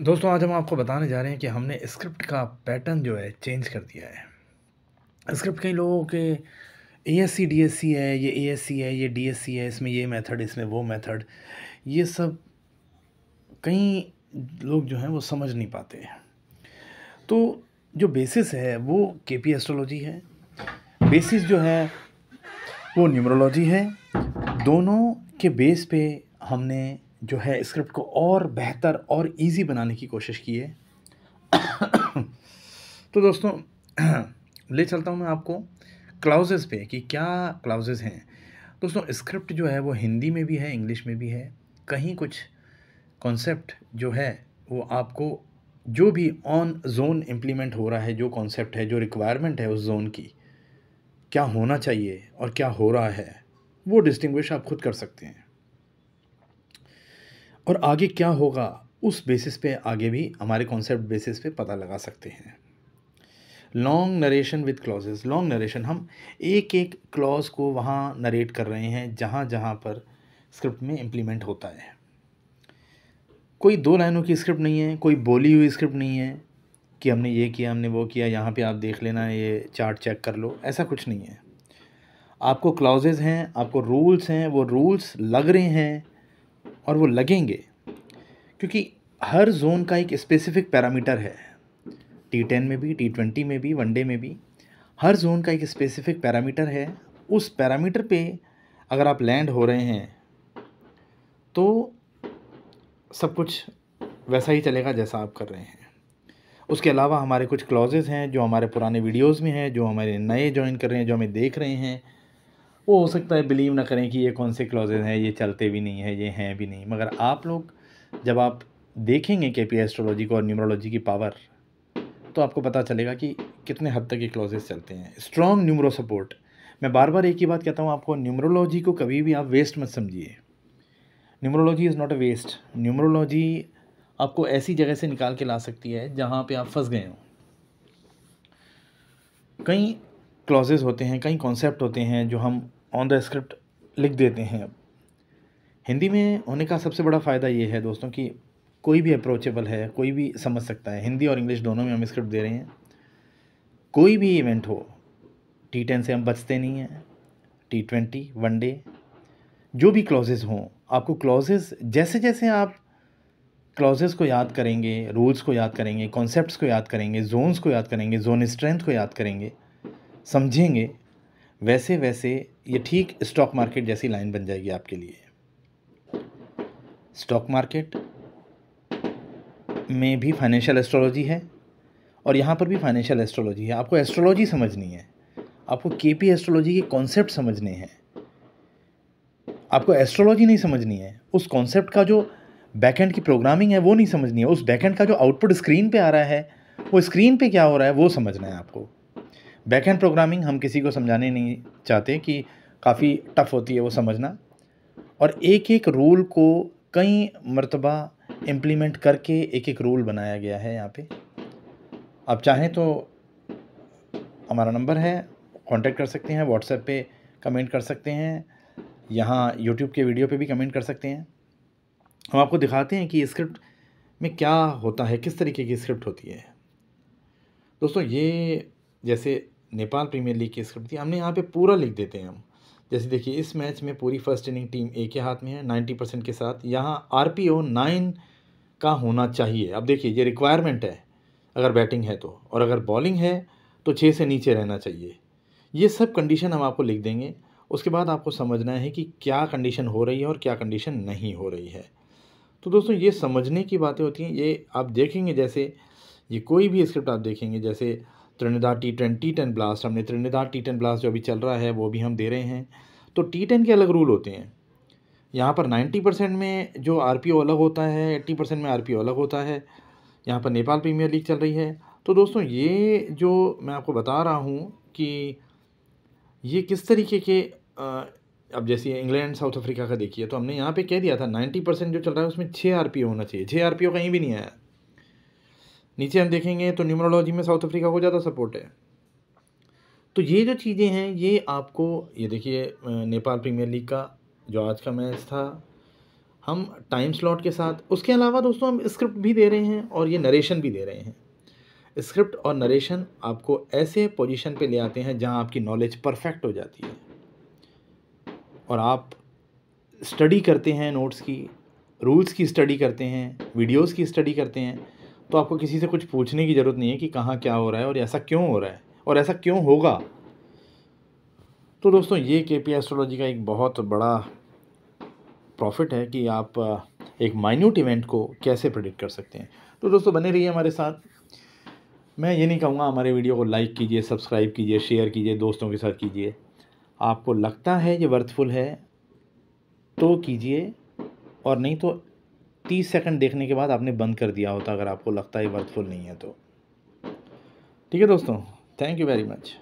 दोस्तों आज हम आपको बताने जा रहे हैं कि हमने स्क्रिप्ट का पैटर्न जो है चेंज कर दिया है। स्क्रिप्ट कई लोगों के एएससी डीएससी है, ये एएससी है, ये डीएससी है, इसमें ये मेथड, इसमें वो मेथड, ये सब कई लोग जो हैं वो समझ नहीं पाते हैं। तो जो बेसिस है वो केपी एस्ट्रोलॉजी है, बेसिस जो है वो न्यूमरोलॉजी है। दोनों के बेस पे हमने जो है स्क्रिप्ट को और बेहतर और इजी बनाने की कोशिश की है। तो दोस्तों ले चलता हूँ मैं आपको क्लाउजेज़ पे कि क्या क्लाउजेज़ हैं। दोस्तों स्क्रिप्ट जो है वो हिंदी में भी है, इंग्लिश में भी है। कहीं कुछ कॉन्सेप्ट जो है वो आपको जो भी ऑन जोन इम्प्लीमेंट हो रहा है, जो कॉन्सेप्ट है, जो रिक्वायरमेंट है उस जोन की, क्या होना चाहिए और क्या हो रहा है, वो डिस्टिंग्विश आप खुद कर सकते हैं। और आगे क्या होगा उस बेसिस पे आगे भी हमारे कॉन्सेप्ट बेसिस पे पता लगा सकते हैं। Long narration with clauses, long narration, हम एक एक क्लॉज को वहाँ नरेट कर रहे हैं जहाँ जहाँ पर स्क्रिप्ट में इम्प्लीमेंट होता है। कोई दो लाइनों की स्क्रिप्ट नहीं है, कोई बोली हुई स्क्रिप्ट नहीं है कि हमने ये किया, हमने वो किया, यहाँ पे आप देख लेना, ये चार्ट चेक कर लो, ऐसा कुछ नहीं है। आपको क्लॉजेज हैं, आपको रूल्स हैं, वो रूल्स लग रहे हैं और वो लगेंगे क्योंकि हर जोन का एक स्पेसिफिक पैरामीटर है। T10 में भी, T20 में भी, वनडे में भी हर जोन का एक स्पेसिफिक पैरामीटर है। उस पैरामीटर पे अगर आप लैंड हो रहे हैं तो सब कुछ वैसा ही चलेगा जैसा आप कर रहे हैं। उसके अलावा हमारे कुछ क्लॉजेज हैं जो हमारे पुराने वीडियोस में हैं, जो हमारे नए ज्वाइन कर रहे हैं, जो हमें देख रहे हैं, वो हो सकता है बिलीव ना करें कि ये कौन से क्लॉजेज हैं, ये चलते भी नहीं है, ये हैं भी नहीं। मगर आप लोग जब आप देखेंगे केपी एस्ट्रोलॉजी को और न्यूमरोलॉजी की पावर, तो आपको पता चलेगा कि कितने हद तक ये क्लॉजेस चलते हैं। स्ट्रॉन्ग न्यूमरो सपोर्ट, मैं बार बार एक ही बात कहता हूँ आपको, न्यूमरोलॉजी को कभी भी आप वेस्ट मत समझिए। Numerology is not a waste. Numerology आपको ऐसी जगह से निकाल के ला सकती है जहाँ पे आप फंस गए हो। कई क्लॉजेस होते हैं, कई कॉन्सेप्ट होते हैं जो हम ऑन द स्क्रिप्ट लिख देते हैं। हिंदी में होने का सबसे बड़ा फ़ायदा ये है दोस्तों कि कोई भी अप्रोचेबल है, कोई भी समझ सकता है। हिंदी और इंग्लिश दोनों में हम स्क्रिप्ट दे रहे हैं। कोई भी इवेंट हो, T10 से हम बचते नहीं हैं, T20, वनडे, जो भी क्लॉजेज़ हों, आपको क्लॉजेज़ जैसे जैसे आप क्लॉजेज़ को याद करेंगे, रूल्स को याद करेंगे, कॉन्सेप्ट्स को याद करेंगे, जोन्स को याद करेंगे, जोन स्ट्रेंथ को याद करेंगे, समझेंगे, वैसे वैसे ये ठीक स्टॉक मार्केट जैसी लाइन बन जाएगी आपके लिए। स्टॉक मार्केट में भी फाइनेंशियल एस्ट्रोलॉजी है और यहाँ पर भी फाइनेंशियल एस्ट्रोलॉजी है। आपको एस्ट्रोलॉजी समझनी है, आपको केपी एस्ट्रोलॉजी के कॉन्सेप्ट समझने हैं। आपको एस्ट्रोलॉजी नहीं समझनी है, उस कॉन्सेप्ट का जो बैकएंड की प्रोग्रामिंग है वो नहीं समझनी है, उस बैकएंड का जो आउटपुट स्क्रीन पे आ रहा है, वो स्क्रीन पे क्या हो रहा है वो समझना है आपको। बैकएंड प्रोग्रामिंग हम किसी को समझाने नहीं चाहते कि काफ़ी टफ होती है वो समझना, और एक एक रूल को कई मर्तबा इम्प्लीमेंट करके एक एक रूल बनाया गया है यहाँ पे। आप चाहें तो हमारा नंबर है, कांटेक्ट कर सकते हैं, व्हाट्सएप पे कमेंट कर सकते हैं, यहाँ यूट्यूब के वीडियो पे भी कमेंट कर सकते हैं। हम आपको दिखाते हैं कि स्क्रिप्ट में क्या होता है, किस तरीके की स्क्रिप्ट होती है। दोस्तों ये जैसे नेपाल प्रीमियर लीग की स्क्रिप्ट थी, हमने यहाँ पे पूरा लिख देते हैं हम। जैसे देखिए इस मैच में पूरी फर्स्ट इनिंग टीम ए के हाथ में है 90% के साथ। यहाँ RPO 9 का होना चाहिए। अब देखिए ये रिक्वायरमेंट है अगर बैटिंग है तो, और अगर बॉलिंग है तो 6 से नीचे रहना चाहिए। ये सब कंडीशन हम आपको लिख देंगे। उसके बाद आपको समझना है कि क्या कंडीशन हो रही है और क्या कंडीशन नहीं हो रही है। तो दोस्तों ये समझने की बातें होती हैं। ये आप देखेंगे जैसे ये कोई भी स्क्रिप्ट आप देखेंगे, जैसे त्रिनिदाद T10 ब्लास्ट, हमने त्रिनिदाद T10 ब्लास्ट जो अभी चल रहा है वो भी हम दे रहे हैं। तो T10 के अलग रूल होते हैं। यहाँ पर 90% में जो RPO अलग होता है, 80% में RPO अलग होता है। यहाँ पर नेपाल प्रीमियर लीग चल रही है। तो दोस्तों ये जो मैं आपको बता रहा हूँ कि ये किस तरीके के अब जैसे इंग्लैंड साउथ अफ्रीका का देखिए, तो हमने यहाँ पे कह दिया था 90% जो चल रहा है उसमें 6 RPO होना चाहिए। 6 RPO कहीं भी नहीं आया। नीचे हम देखेंगे तो न्यूमरोलॉजी में साउथ अफ्रीका को ज़्यादा सपोर्ट है। तो ये जो चीज़ें हैं ये आपको, ये देखिए नेपाल प्रीमियर लीग का जो आज का मैच था, हम टाइम स्लॉट के साथ, उसके अलावा दोस्तों हम स्क्रिप्ट भी दे रहे हैं और ये नरेशन भी दे रहे हैं। स्क्रिप्ट और नरेशन आपको ऐसे पोजीशन पे ले आते हैं जहां आपकी नॉलेज परफेक्ट हो जाती है और आप स्टडी करते हैं, नोट्स की, रूल्स की स्टडी करते हैं, वीडियोस की स्टडी करते हैं, तो आपको किसी से कुछ पूछने की ज़रूरत नहीं है कि कहाँ क्या हो रहा है और ऐसा क्यों हो रहा है और ऐसा क्यों होगा। तो दोस्तों ये केपी एस्ट्रोलॉजी का एक बहुत बड़ा प्रॉफिट है कि आप एक माइन्यूट इवेंट को कैसे प्रेडिक्ट कर सकते हैं। तो दोस्तों बने रहिए हमारे साथ। मैं ये नहीं कहूँगा हमारे वीडियो को लाइक कीजिए, सब्सक्राइब कीजिए, शेयर कीजिए, दोस्तों के साथ कीजिए। आपको लगता है ये वर्थफुल है तो कीजिए, और नहीं तो 30 सेकंड देखने के बाद आपने बंद कर दिया होता अगर आपको लगता है वर्थफुल नहीं है तो। ठीक है दोस्तों, थैंक यू वेरी मच।